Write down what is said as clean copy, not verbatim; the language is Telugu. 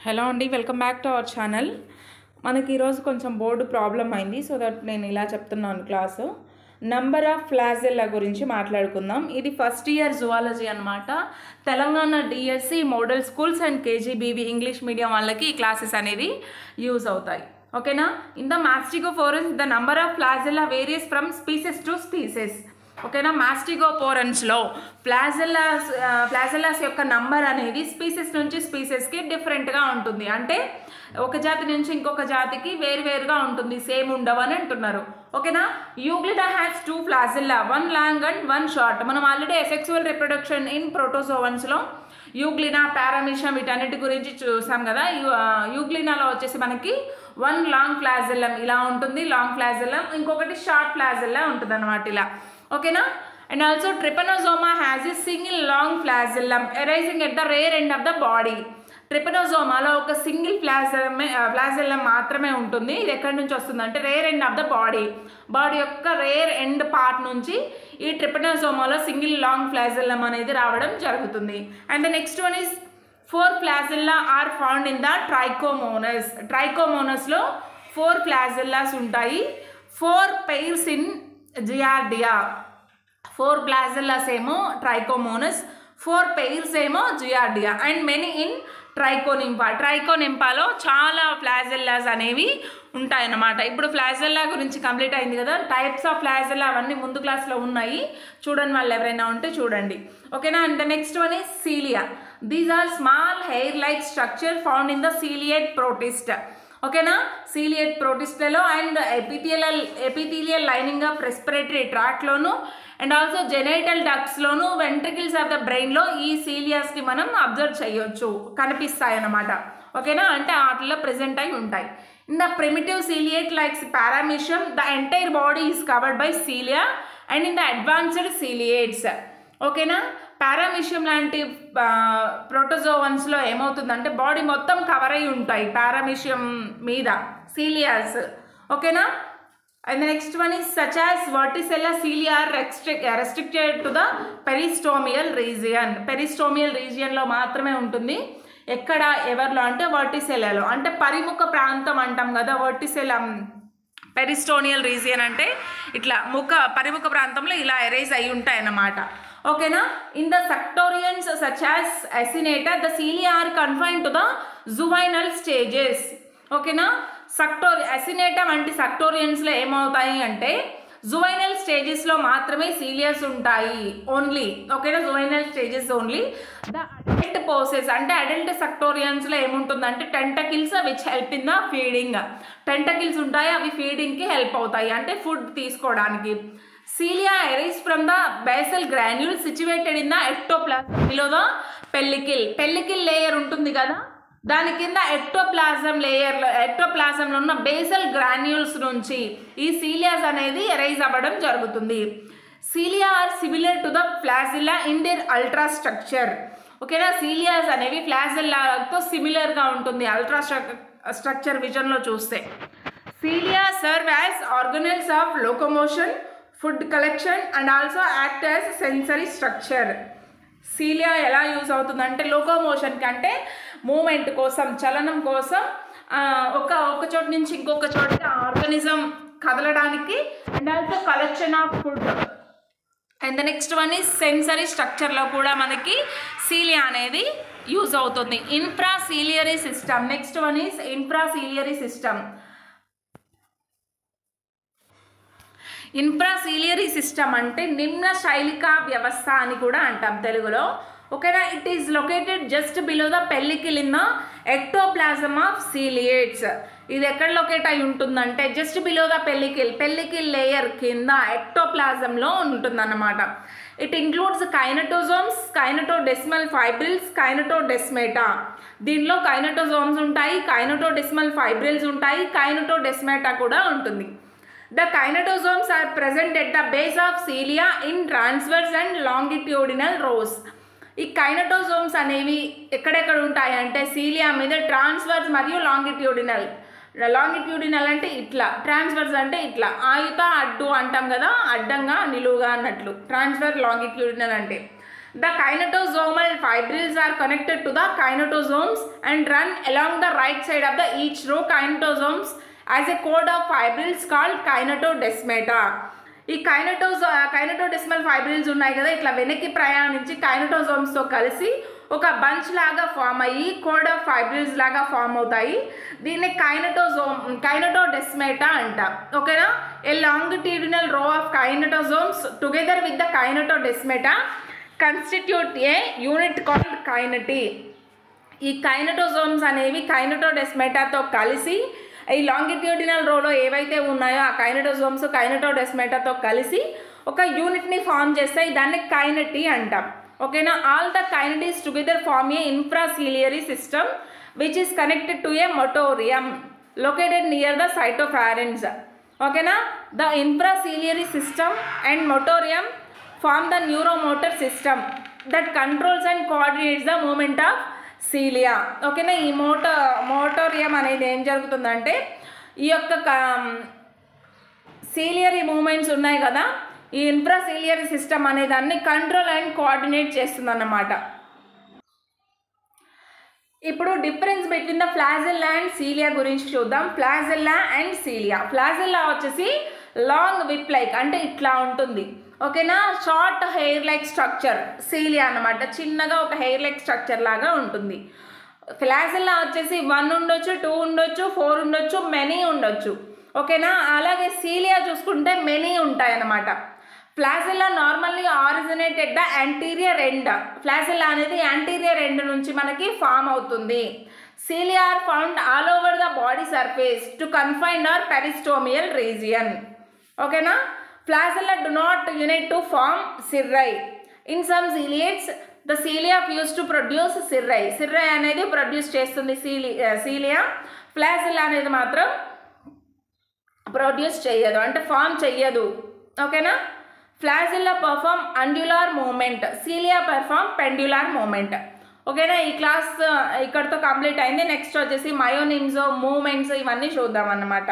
హలో అండి, welcome back to our channel. మనకి ఈరోజు కొంచెం బోర్డు ప్రాబ్లం అయింది, సో దట్ నేను ఇలా చెప్తున్నాను క్లాసు. నంబర్ ఆఫ్ ఫ్లాజెల్లా గురించి మాట్లాడుకుందాం. ఇది ఫస్ట్ ఇయర్ జువాలజీ అనమాట. Telangana DSC model schools and KGBV English medium వాళ్ళకి ఈ క్లాసెస్ అనేది యూజ్ అవుతాయి. ఓకేనా? In the mastigophorans the number of flagella varies from species to species. ఓకేనా? మాస్టిగోఫోరన్స్లో ఫ్లాజెల్లాస్ యొక్క నంబర్ అనేది స్పీసెస్ నుంచి స్పీసెస్కి డిఫరెంట్గా ఉంటుంది. అంటే ఒక జాతి నుంచి ఇంకొక జాతికి వేరువేరుగా ఉంటుంది, సేమ్ ఉండవని అంటున్నారు. ఓకేనా? Euglena has 2 flagella, 1 long and 1 short. మనం ఆల్రెడీ సెక్సువల్ రిప్రొడక్షన్ ఇన్ ప్రోటోజోవన్స్లో యూగ్లినా, పారామిషం వీటన్నిటి గురించి చూసాం కదా. యూగ్లినాలో వచ్చేసి మనకి 1 లాంగ్ ఫ్లాజెల్లం ఇలా ఉంటుంది, లాంగ్ ఫ్లాజెల్లం, ఇంకొకటి షార్ట్ ఫ్లాజెల్లా ఉంటుంది అనమాట ఇలా. ఓకేనా? And also trypanosoma has a single long flagellum arising at the rear end of the body. ట్రిపనోజోమాలో ఒక సింగిల్ ఫ్లాజెల్లం మాత్రమే ఉంటుంది. ఇది ఎక్కడి నుంచి వస్తుందంటే rear end of the body యొక్క రేర్ ఎండ్ పార్ట్ నుంచి ఈ ట్రిపనోజోమాలో సింగిల్ లాంగ్ ఫ్లాజెల్లం అనేది రావడం జరుగుతుంది. And the next one is 4 flagella are found in the trichomonas. ట్రైకోమోనస్లో 4 ఫ్లాజెల్లాస్ ఉంటాయి. 4 pairs ఇన్ జియార్డియా. 4 ఫ్లాజెల్లాస్ ఏమో ట్రైకోమోనస్, 4 pairs ఏమో జియార్డియా, అండ్ మెనీ ఇన్ ట్రైకోనింపా. ట్రైకోనింపాలో చాలా ఫ్లాజెల్లాస్ అనేవి ఉంటాయన్నమాట. ఇప్పుడు ఫ్లాజెల్లా గురించి కంప్లీట్ అయింది కదా. టైప్స్ ఆఫ్ ఫ్లాజెల్లా అవన్నీ ముందు క్లాస్లో ఉన్నాయి, చూడని వాళ్ళు ఎవరైనా ఉంటే చూడండి. ఓకేనా? And the next one is cilia. These are small hair like structure found in the ciliate protist. ఓకేనా? సీలియేట్ ప్రోటిస్ట్లలో and epithelial lining of respiratory ట్రాక్లోను అండ్ ఆల్సో జెనైటల్ డక్ట్స్లోను వెంట్రికిల్స్ ఆఫ్ ద బ్రెయిన్లో ఈ సీలియాస్ని మనం అబ్జర్వ్ చేయొచ్చు, కనిపిస్తాయి అన్నమాట. ఓకేనా? అంటే వాటిలో ప్రెజెంట్ అయి ఉంటాయి. In the primitive ciliate likes paramecium the entire body is covered by cilia and in the advanced ciliates. ఓకేనా? పారామిషియం లాంటి ప్రోటోజోవన్స్లో ఏమవుతుందంటే బాడీ మొత్తం కవర్ అయి ఉంటాయి పారామిషియం మీద సీలియాస్. ఓకేనా? And the next one is such as vorticella cilia are restricted to the peristomial region. Peristomial రీజియన్లో మాత్రమే ఉంటుంది. ఎక్కడ, ఎవరిలో అంటే వర్టిసెల్లాలో. అంటే పరిముఖ ప్రాంతం అంటాం కదా, వర్టిసెల్లా పెరిస్టోనియల్ రీజియన్ అంటే ఇట్లా పరిముఖ ప్రాంతంలో ఇలా ఎరేజ్ అయి ఉంటాయి అన్నమాట. ఓకేనా? In the suctorians such as acineta the cilia are confined to the juvenile stages. ఓకేనా? అసినేటా వంటి సక్టోరియన్స్లో ఏమవుతాయి అంటే జువైనల్ స్టేజెస్లో మాత్రమే సీలియస్ ఉంటాయి ఓన్లీ. ఓకేనా? Juvenile stages only. The adult poses అంటే అడల్ట్ సక్టోరియన్స్లో ఏముంటుందంటే tentacles which help in the feeding. Tentacles ఉంటాయి, అవి ఫీడింగ్కి హెల్ప్ అవుతాయి, అంటే ఫుడ్ తీసుకోవడానికి. Cilia arise from the basal granules situated in the ectoplasm below the pellicle. Pellicle layer ఉంటుంది కదా, దాని కింద ఎక్టోప్లాజంలో ఉన్న బేసల్ గ్రాన్యూల్స్ నుంచి ఈ సీలియాస్ అనేది ఎరైజ్ అవ్వడం జరుగుతుంది. Cilia are similar to the flagella in their ultrastructure. ఓకేనా? సీలియాస్ అనేవి ఫ్లాజిల్లాతో సిమిలర్గా ఉంటుంది అల్ట్రా స్ట్రక్చర్ విజన్లో చూస్తే. Cilia serve as organelles of locomotion, food collection and also act as sensory structure. Cilia ఎలా యూజ్ అవుతుందంటే లోకోమోషన్కి, అంటే మూమెంట్ కోసం, చలనం కోసం, ఒక చోటు నుంచి ఇంకొక చోటుకి ఆర్గనిజం కదలడానికి, and also collection of food. And the next one is sensory స్ట్రక్చర్లో కూడా మనకి సీలియా అనేది యూజ్ అవుతుంది. Infraciliary system. Next one is infraciliary system. Infraciliary system అంటే నిమ్న శైలికా వ్యవస్థ అని కూడా అంటాం తెలుగులో. ఓకేనా? It is located just below the pellicle in the ectoplasm of ciliates. ఇది ఎక్కడ లొకేట్ అయి ఉంటుందంటే just below the pellicle layer కింద ఎక్టోప్లాజంలో ఉంటుందన్నమాట. It includes kinetosomes, kinetodesmal fibrils, కైనటోడెస్మేటా. దీనిలో కైనటోజోమ్స్ ఉంటాయి, కైనటోడెస్మల్ ఫైబ్రిల్స్ ఉంటాయి, కైనటోడెస్మేటా కూడా ఉంటుంది. The kinetosomes are present at the base of cilia in transverse and longitudinal rows. ఈ కైనటోజోమ్స్ అనేవి ఎక్కడెక్కడ ఉంటాయి అంటే సీలియా మీద ట్రాన్స్వర్స్ మరియు లాంగిట్యూడినల్. లాంగిట్యూడినల్ అంటే ఇట్లా, ట్రాన్స్వర్స్ అంటే ఇట్లా, ఆయుత అడ్డు అంటాం కదా, అడ్డంగా నిలువుగా అన్నట్లు. ట్రాన్స్వర్ లాంగిట్యూడినల్ అంటే The kinetosomal fibrils are connected to the kinetosomes and run along the right side of the each row kinetosomes as a cord of fibrils called kinetodesmata. ఈ కైనటోడెస్మల్ ఫైబ్రిల్స్ ఉన్నాయి కదా, ఇట్లా వెనక్కి ప్రయాణించి కైనటోజోమ్స్తో కలిసి ఒక బంచ్ లాగా ఫామ్ అయ్యి కోడ్ ఆఫ్ ఫైబ్రిల్స్ లాగా ఫామ్ అవుతాయి. దీన్ని కైనటోడెస్మేటా అంట. ఓకేనా, a longitudinal row of kinetosomes together with the kinetodesmata constitute a unit called kinety. ఈ కైనటోజోమ్స్ అనేవి కైనటోడెస్మేటాతో కలిసి ఈ లాంగిట్యూడినల్ రోలో ఏవైతే ఉన్నాయో ఆ కైనటోజోమ్స్ కైనటోడెస్మేటాతో కలిసి ఒక యూనిట్ని ఫామ్ చేస్తాయి. దాన్ని కైనటీ అంటాం. ఓకేనా, all the kineties together form a infraciliary system which is connected to a motorium located near the cytopharynx. ఓకేనా, the infraciliary system and motorium form the neuromotor system that controls and coordinates the movement of cilia. ఓకేనా, ఈ మోటోరియం అనేది ఏం జరుగుతుందంటే ఈ యొక్క సీలియరీ మూమెంట్స్ ఉన్నాయి కదా, ఈ ఇన్ఫ్రాసీలియరీ సిస్టమ్ అనే దాన్ని కంట్రోల్ అండ్ కోఆర్డినేట్ చేస్తుందన్నమాట. ఇప్పుడు difference between the flagella and cilia గురించి చూద్దాం. Flagella and cilia. ఫ్లాజెల్లా వచ్చేసి లాంగ్ విప్ లైక్ అంటే ఇట్లా ఉంటుంది. ఓకేనా, short hair like structure. Cilia అన్నమాట చిన్నగా ఒక హెయిర్ లైక్ స్ట్రక్చర్ లాగా ఉంటుంది. ఫ్లాజెల్లా వచ్చేసి 1 ఉండొచ్చు, 2 ఉండొచ్చు, 4 ఉండొచ్చు, మెనీ ఉండొచ్చు. ఓకేనా, అలాగే సీలియా చూసుకుంటే మెనీ ఉంటాయి అన్నమాట. Flagella normally originated the anterior end. Flagella అనేది యాంటీరియర్ ఎండ్ నుంచి మనకి ఫామ్ అవుతుంది. Cilia are found all over the body surface to confined or peristomial region. ఓకేనా, flagella do not unite to form cirri. In some ciliates, the cilia fuse to produce cirri. Cirri అనేది ప్రొడ్యూస్ చేస్తుంది cilia. Flagella అనేది మాత్రం ప్రొడ్యూస్ చేయదు, అంటే ఫామ్ చెయ్యదు. ఓకేనా, flagella perform angular movement, cilia perform pendular movement. ఓకేనా, ఈ క్లాస్ ఇక్కడితో కంప్లీట్ అయింది. నెక్స్ట్ వచ్చేసి మయోనిమ్స్, మూమెంట్స్ ఇవన్నీ చూద్దాం అన్నమాట.